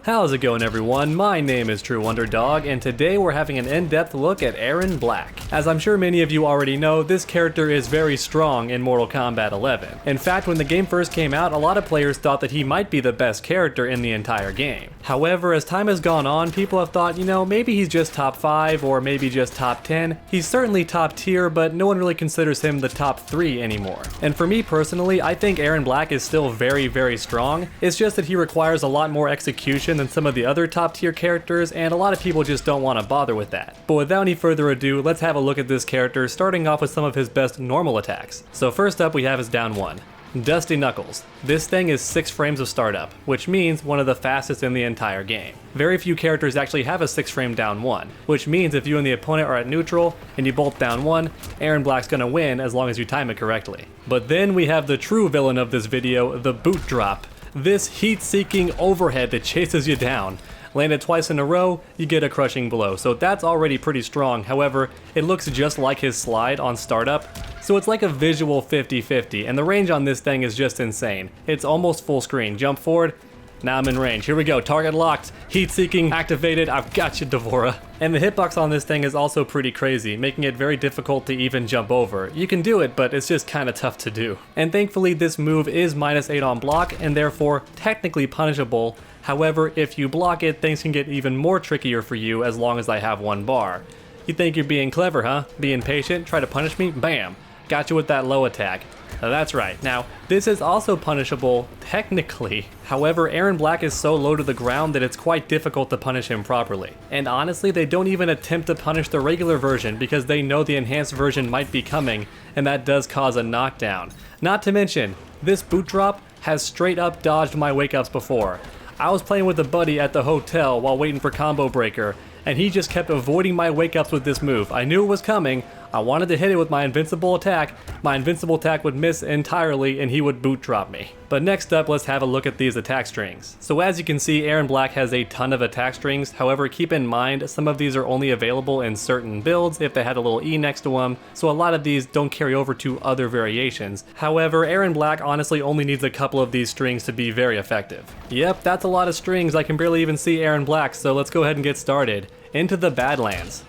How's it going, everyone? My name is True Wonder Dog, and today we're having an in-depth look at Erron Black. As I'm sure many of you already know, this character is very strong in Mortal Kombat 11. In fact, when the game first came out, a lot of players thought that he might be the best character in the entire game. However, as time has gone on, people have thought, maybe he's just top 5 or maybe just top 10. He's certainly top tier, but no one really considers him the top 3 anymore. And for me personally, I think Erron Black is still very, very strong. It's just that he requires a lot more execution than some of the other top tier characters, and a lot of people just don't want to bother with that. But without any further ado, let's have a look at this character, starting off with some of his best normal attacks. So first up we have his down 1. Dusty Knuckles. This thing is 6 frames of startup, which means one of the fastest in the entire game. Very few characters actually have a 6 frame down 1, which means if you and the opponent are at neutral and you both down 1, Erron Black's gonna win as long as you time it correctly. But then we have the true villain of this video, the boot drop. This heat-seeking overhead that chases you down. Land it twice in a row, you get a crushing blow, so that's already pretty strong. However, it looks just like his slide on startup, so it's like a visual 50-50, and the range on this thing is just insane. It's almost full screen. Jump forward, now I'm in range. Here we go, target locked, heat-seeking activated, I've got you, Devora. And the hitbox on this thing is also pretty crazy, making it very difficult to even jump over. You can do it, but it's just kinda tough to do. And thankfully this move is -8 on block, and therefore technically punishable. However, if you block it, things can get even more trickier for you as long as I have 1 bar. You think you're being clever, huh? Being patient? Try to punish me? Bam! Got you with that low attack. That's right. Now, this is also punishable, technically. However, Erron Black is so low to the ground that it's quite difficult to punish him properly. And honestly, they don't even attempt to punish the regular version because they know the enhanced version might be coming, and that does cause a knockdown. Not to mention, this boot drop has straight up dodged my wake-ups before. I was playing with a buddy at the hotel while waiting for Combo Breaker, and he just kept avoiding my wake-ups with this move. I knew it was coming. I wanted to hit it with my invincible attack. My invincible attack would miss entirely and he would boot drop me. But next up, let's have a look at these attack strings. So as you can see, Erron Black has a ton of attack strings. However, keep in mind, some of these are only available in certain builds if they had a little E next to them, so a lot of these don't carry over to other variations. However, Erron Black honestly only needs a couple of these strings to be very effective. Yep, that's a lot of strings. I can barely even see Erron Black, so let's go ahead and get started. Into the Badlands.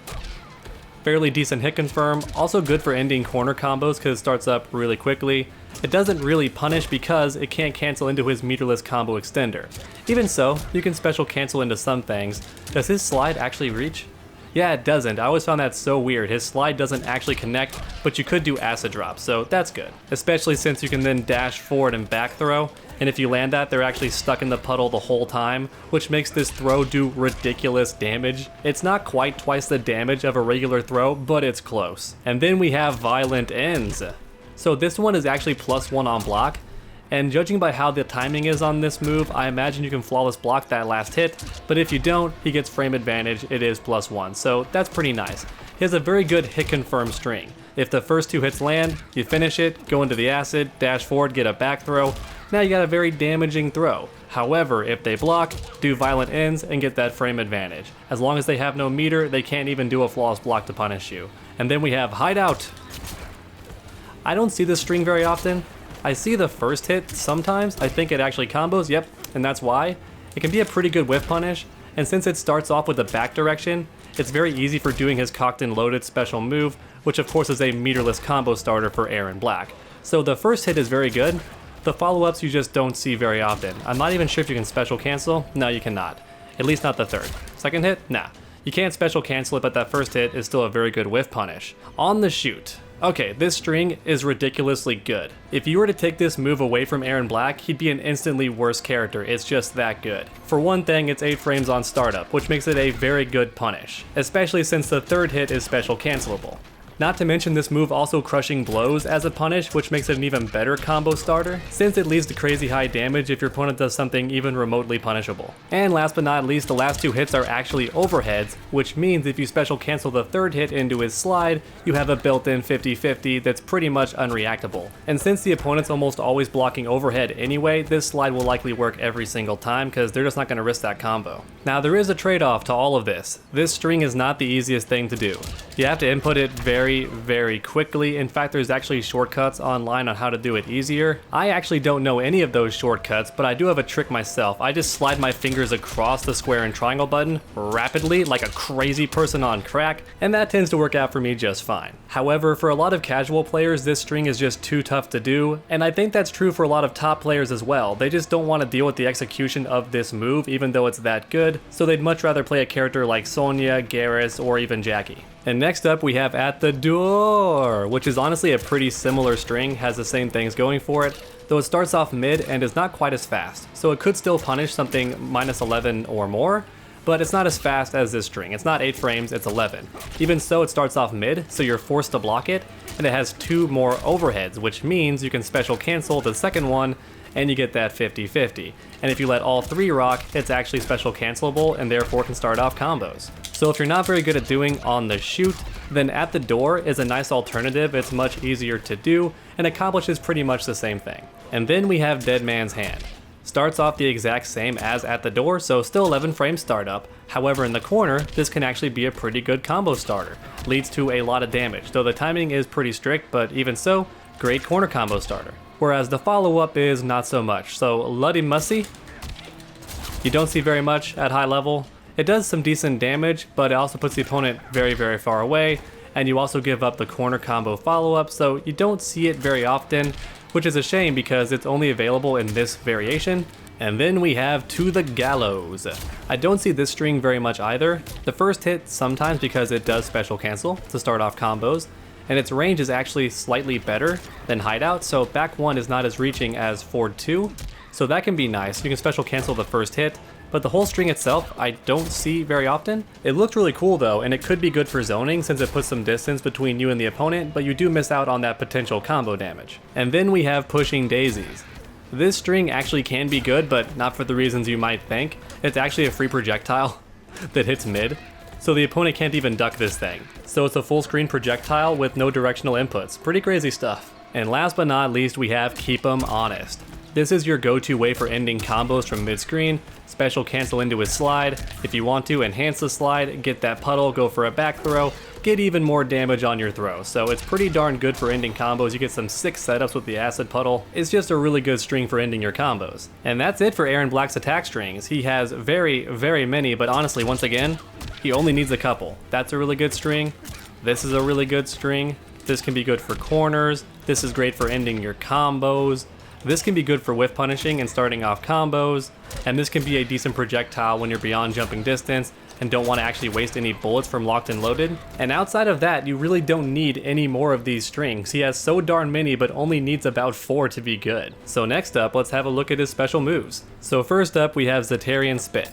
Fairly decent hit confirm, also good for ending corner combos because it starts up really quickly. It doesn't really punish because it can't cancel into his meterless combo extender. Even so, you can special cancel into some things. Does his slide actually reach? Yeah, it doesn't. I always found that so weird. His slide doesn't actually connect, but you could do acid drop, so that's good. Especially since you can then dash forward and back throw, and if you land that, they're actually stuck in the puddle the whole time, which makes this throw do ridiculous damage. It's not quite twice the damage of a regular throw, but it's close. And then we have Violent Ends. So this one is actually +1 on block, and judging by how the timing is on this move, I imagine you can flawless block that last hit, but if you don't, he gets frame advantage. It is +1, so that's pretty nice. He has a very good hit confirm string. If the first 2 hits land, you finish it, go into the acid, dash forward, get a back throw. Now you got a very damaging throw. However, if they block, do Violent Ends and get that frame advantage. As long as they have no meter, they can't even do a flawless block to punish you. And then we have Hideout. I don't see this string very often. I see the first hit sometimes. I think it actually combos, yep, and that's why. It can be a pretty good whiff punish, and since it starts off with the back direction, it's very easy for doing his cocked and loaded special move, which of course is a meterless combo starter for Erron Black. So the first hit is very good. The follow-ups you just don't see very often. I'm not even sure if you can special cancel. No, you cannot. At least not the third. Second hit? Nah. You can't special cancel it, but that first hit is still a very good whiff punish. On the shoot. Okay, this string is ridiculously good. If you were to take this move away from Erron Black, he'd be an instantly worse character. It's just that good. For one thing, it's 8 frames on startup, which makes it a very good punish, especially since the third hit is special cancelable. Not to mention this move also crushing blows as a punish, which makes it an even better combo starter, since it leads to crazy high damage if your opponent does something even remotely punishable. And last but not least, the last 2 hits are actually overheads, which means if you special cancel the third hit into his slide, you have a built-in 50-50 that's pretty much unreactable. And since the opponent's almost always blocking overhead anyway, this slide will likely work every single time because they're just not going to risk that combo. Now there is a trade-off to all of this. This string is not the easiest thing to do. You have to input it very, very quickly. In fact, there's actually shortcuts online on how to do it easier. I actually don't know any of those shortcuts, but I do have a trick myself. I just slide my fingers across the square and triangle button rapidly like a crazy person on crack, and that tends to work out for me just fine. However, for a lot of casual players, this string is just too tough to do, and I think that's true for a lot of top players as well. They just don't want to deal with the execution of this move, even though it's that good, so they'd much rather play a character like Sonya, Garrus, or even Jackie. And next up we have At the Door, which is honestly a pretty similar string, has the same things going for it, though it starts off mid and is not quite as fast, so it could still punish something -11 or more, but it's not as fast as this string. It's not 8 frames, it's 11. Even so, it starts off mid, so you're forced to block it, and it has 2 more overheads, which means you can special cancel the second one, and you get that 50-50. And if you let all 3 rock, it's actually special cancelable and therefore can start off combos. So if you're not very good at doing on the shoot, then At the Door is a nice alternative. It's much easier to do and accomplishes pretty much the same thing. And then we have Dead Man's Hand. Starts off the exact same as At the Door, so still 11 frames startup. However, in the corner, this can actually be a pretty good combo starter. Leads to a lot of damage, though the timing is pretty strict, but even so, great corner combo starter. Whereas the follow-up is not so much. So Luddy Mussy, you don't see very much at high level. It does some decent damage, but it also puts the opponent very, very far away, and you also give up the corner combo follow-up, so you don't see it very often, which is a shame because it's only available in this variation. And then we have To the Gallows. I don't see this string very much either. The first hit sometimes because it does special cancel to start off combos, and its range is actually slightly better than Hideout, so back 1 is not as reaching as forward 2, so that can be nice. You can special cancel the first hit, but the whole string itself I don't see very often. It looked really cool though, and it could be good for zoning since it puts some distance between you and the opponent, but you do miss out on that potential combo damage. And then we have Pushing Daisies. This string actually can be good, but not for the reasons you might think. It's actually a free projectile that hits mid, so the opponent can't even duck this thing. So it's a full screen projectile with no directional inputs. Pretty crazy stuff. And last but not least, we have Keep 'em Honest. This is your go-to way for ending combos from mid-screen. Special cancel into his slide. If you want to enhance the slide, get that puddle, go for a back throw, get even more damage on your throw. So it's pretty darn good for ending combos. You get some sick setups with the acid puddle. It's just a really good string for ending your combos. And that's it for Erron Black's attack strings. He has very, very many, but honestly, once again, he only needs a couple. That's a really good string. This is a really good string. This can be good for corners. This is great for ending your combos. This can be good for whiff punishing and starting off combos. And this can be a decent projectile when you're beyond jumping distance and don't want to actually waste any bullets from locked and loaded. And outside of that, you really don't need any more of these strings. He has so darn many, but only needs about 4 to be good. So next up, let's have a look at his special moves. So first up, we have Zetarian Spit.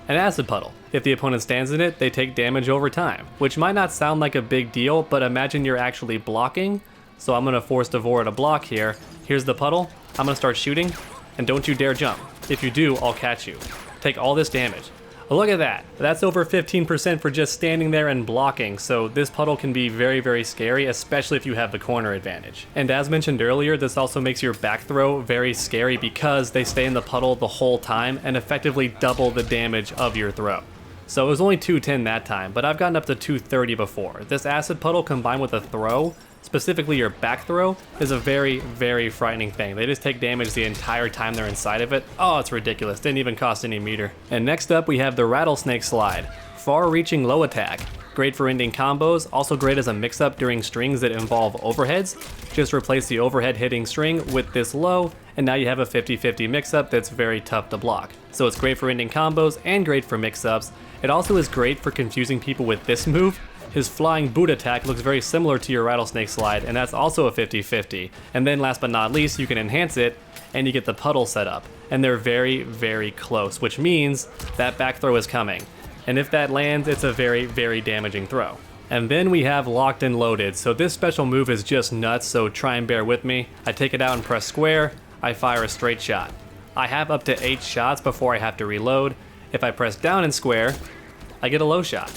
An acid puddle. If the opponent stands in it, they take damage over time, which might not sound like a big deal, but imagine you're actually blocking. So I'm gonna force Devora to block here. Here's the puddle. I'm gonna start shooting, and don't you dare jump. If you do, I'll catch you. Take all this damage. Look at that. That's over 15% for just standing there and blocking, so this puddle can be very, very scary, especially if you have the corner advantage. And as mentioned earlier, this also makes your back throw very scary because they stay in the puddle the whole time and effectively double the damage of your throw. So it was only 210 that time, but I've gotten up to 230 before. This acid puddle combined with a throw, specifically your back throw, is a very, very frightening thing. They just take damage the entire time they're inside of it. Oh, it's ridiculous. Didn't even cost any meter. And next up we have the Rattlesnake Slide. Far-reaching low attack. Great for ending combos, also great as a mix-up during strings that involve overheads. Just replace the overhead hitting string with this low, and now you have a 50-50 mix-up that's very tough to block. So it's great for ending combos and great for mix-ups. It also is great for confusing people with this move. His flying boot attack looks very similar to your Rattlesnake Slide, and that's also a 50-50. And then last but not least, you can enhance it, and you get the puddle set up. And they're very, very close, which means that back throw is coming. And if that lands, it's a very, very damaging throw. And then we have Locked and Loaded. So this special move is just nuts, so try and bear with me. I take it out and press square, I fire a straight shot. I have up to 8 shots before I have to reload. If I press down and square, I get a low shot.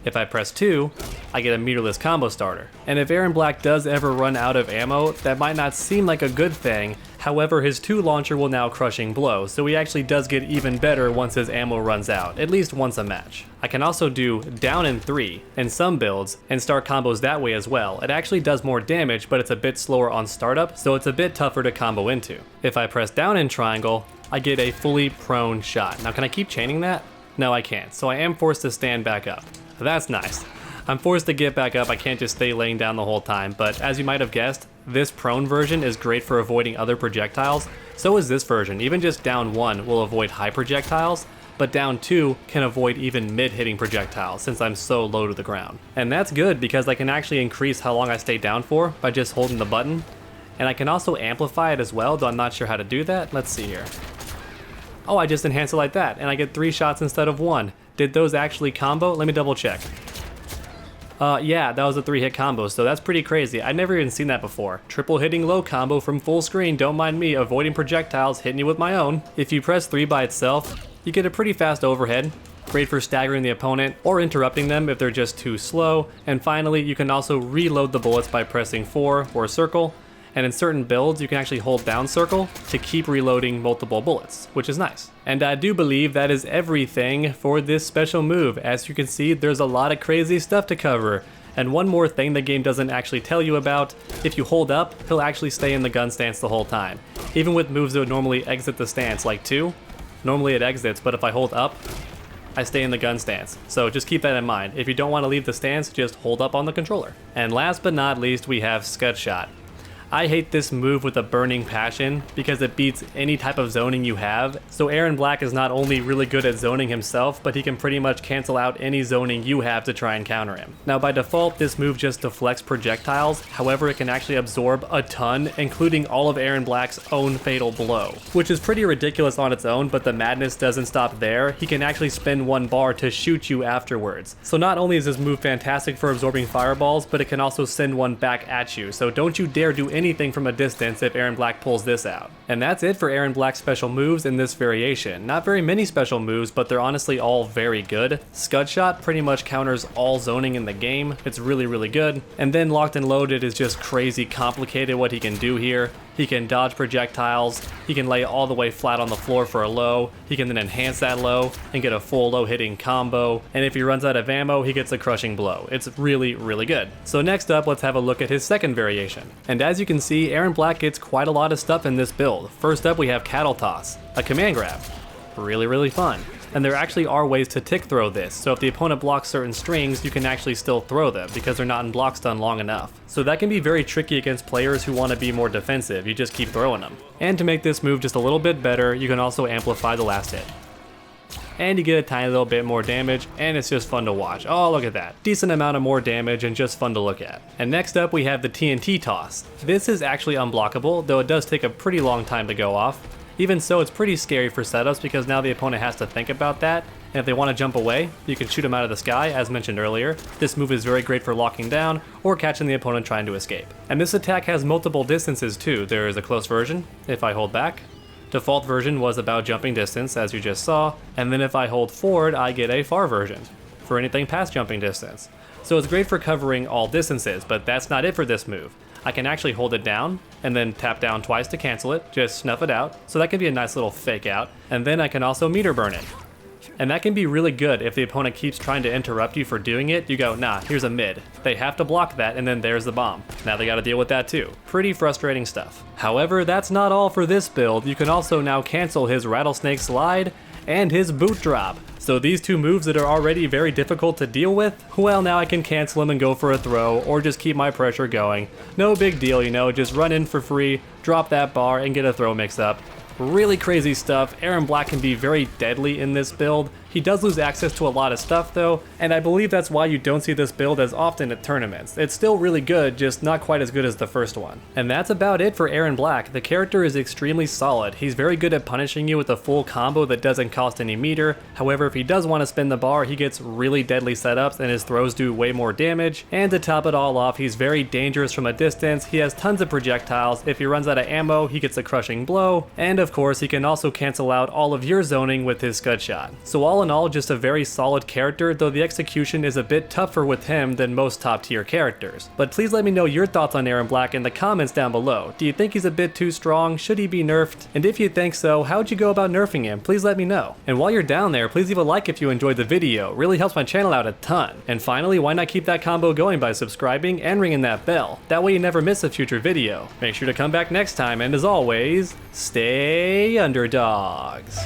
If I press 2, I get a meterless combo starter. And if Erron Black does ever run out of ammo, that might not seem like a good thing. However, his 2 launcher will now crushing blow, so he actually does get even better once his ammo runs out, at least once a match. I can also do down in 3 in some builds and start combos that way as well. It actually does more damage, but it's a bit slower on startup, so it's a bit tougher to combo into. If I press down in triangle, I get a fully prone shot. Now can I keep chaining that? No, I can't, so I am forced to stand back up. That's nice. I'm forced to get back up, I can't just stay laying down the whole time, but as you might have guessed, this prone version is great for avoiding other projectiles. So is this version. Even just down 1 will avoid high projectiles, but down 2 can avoid even mid-hitting projectiles since I'm so low to the ground. And that's good because I can actually increase how long I stay down for by just holding the button. And I can also amplify it as well, though I'm not sure how to do that. Let's see here. Oh, I just enhance it like that, and I get 3 shots instead of 1. Did those actually combo? Let me double check. Yeah, that was a 3-hit combo, so that's pretty crazy. I'd never even seen that before. Triple hitting low combo from full screen, don't mind me, avoiding projectiles, hitting you with my own. If you press 3 by itself, you get a pretty fast overhead. Great for staggering the opponent or interrupting them if they're just too slow. And finally, you can also reload the bullets by pressing 4 or circle. And in certain builds, you can actually hold down circle to keep reloading multiple bullets, which is nice. And I do believe that is everything for this special move. As you can see, there's a lot of crazy stuff to cover. And one more thing the game doesn't actually tell you about, if you hold up, he'll actually stay in the gun stance the whole time. Even with moves that would normally exit the stance, like 2, normally it exits, but if I hold up, I stay in the gun stance. So just keep that in mind. If you don't want to leave the stance, just hold up on the controller. And last but not least, we have Scud Shot. I hate this move with a burning passion because it beats any type of zoning you have. So Erron Black is not only really good at zoning himself, but he can pretty much cancel out any zoning you have to try and counter him. Now by default, this move just deflects projectiles. However, it can actually absorb a ton, including all of Erron Black's own fatal blow, which is pretty ridiculous on its own, but the madness doesn't stop there. He can actually spin 1 bar to shoot you afterwards. So not only is this move fantastic for absorbing fireballs, but it can also send 1 back at you. So don't you dare do anything from a distance if Erron Black pulls this out. And that's it for Erron Black's special moves in this variation. Not very many special moves, but they're honestly all very good. Scud Shot pretty much counters all zoning in the game. It's really, really good. And then Locked and Loaded is just crazy complicated what he can do here. He can dodge projectiles, he can lay all the way flat on the floor for a low, he can then enhance that low and get a full low hitting combo, and if he runs out of ammo, he gets a crushing blow. It's really, really good. So next up, let's have a look at his second variation. And as you can see, Erron Black gets quite a lot of stuff in this build. First up, we have Cattle Toss, a command grab. Really, really fun. And there actually are ways to tick throw this, so if the opponent blocks certain strings, you can actually still throw them because they're not in block stun long enough. So that can be very tricky against players who want to be more defensive, you just keep throwing them. And to make this move just a little bit better, you can also amplify the last hit. And you get a tiny little bit more damage, and it's just fun to watch. Oh, look at that. Decent amount of more damage and just fun to look at. And next up we have the TNT Toss. This is actually unblockable, though it does take a pretty long time to go off. Even so, it's pretty scary for setups because now the opponent has to think about that, and if they want to jump away, you can shoot them out of the sky, as mentioned earlier. This move is very great for locking down or catching the opponent trying to escape. And this attack has multiple distances too. There is a close version, if I hold back. Default version was about jumping distance, as you just saw, and then if I hold forward, I get a far version, for anything past jumping distance. So it's great for covering all distances, but that's not it for this move. I can actually hold it down and then tap down twice to cancel it, just snuff it out, so that can be a nice little fake out, and then I can also meter burn it. And that can be really good if the opponent keeps trying to interrupt you for doing it. You go, nah, here's a mid. They have to block that, and then there's the bomb. Now they gotta deal with that too. Pretty frustrating stuff. However, that's not all for this build. You can also now cancel his Rattlesnake Slide and his Boot Drop. So these 2 moves that are already very difficult to deal with, well, now I can cancel them and go for a throw, or just keep my pressure going. No big deal, you know, just run in for free, drop that bar, and get a throw mix up. Really crazy stuff. Erron Black can be very deadly in this build. He does lose access to a lot of stuff though, and I believe that's why you don't see this build as often at tournaments. It's still really good, just not quite as good as the first one. And that's about it for Erron Black. The character is extremely solid. He's very good at punishing you with a full combo that doesn't cost any meter. However, if he does want to spin the bar, he gets really deadly setups and his throws do way more damage. And to top it all off, he's very dangerous from a distance. He has tons of projectiles. If he runs out of ammo, he gets a crushing blow. And of course, he can also cancel out all of your zoning with his Scud Shot. So all all in all, just a very solid character, though the execution is a bit tougher with him than most top tier characters. But please let me know your thoughts on Erron Black in the comments down below. Do you think he's a bit too strong? Should he be nerfed? And if you think so, how would you go about nerfing him? Please let me know. And while you're down there, please leave a like if you enjoyed the video. It really helps my channel out a ton. And finally, why not keep that combo going by subscribing and ringing that bell? That way you never miss a future video. Make sure to come back next time, and as always, stay underdogs.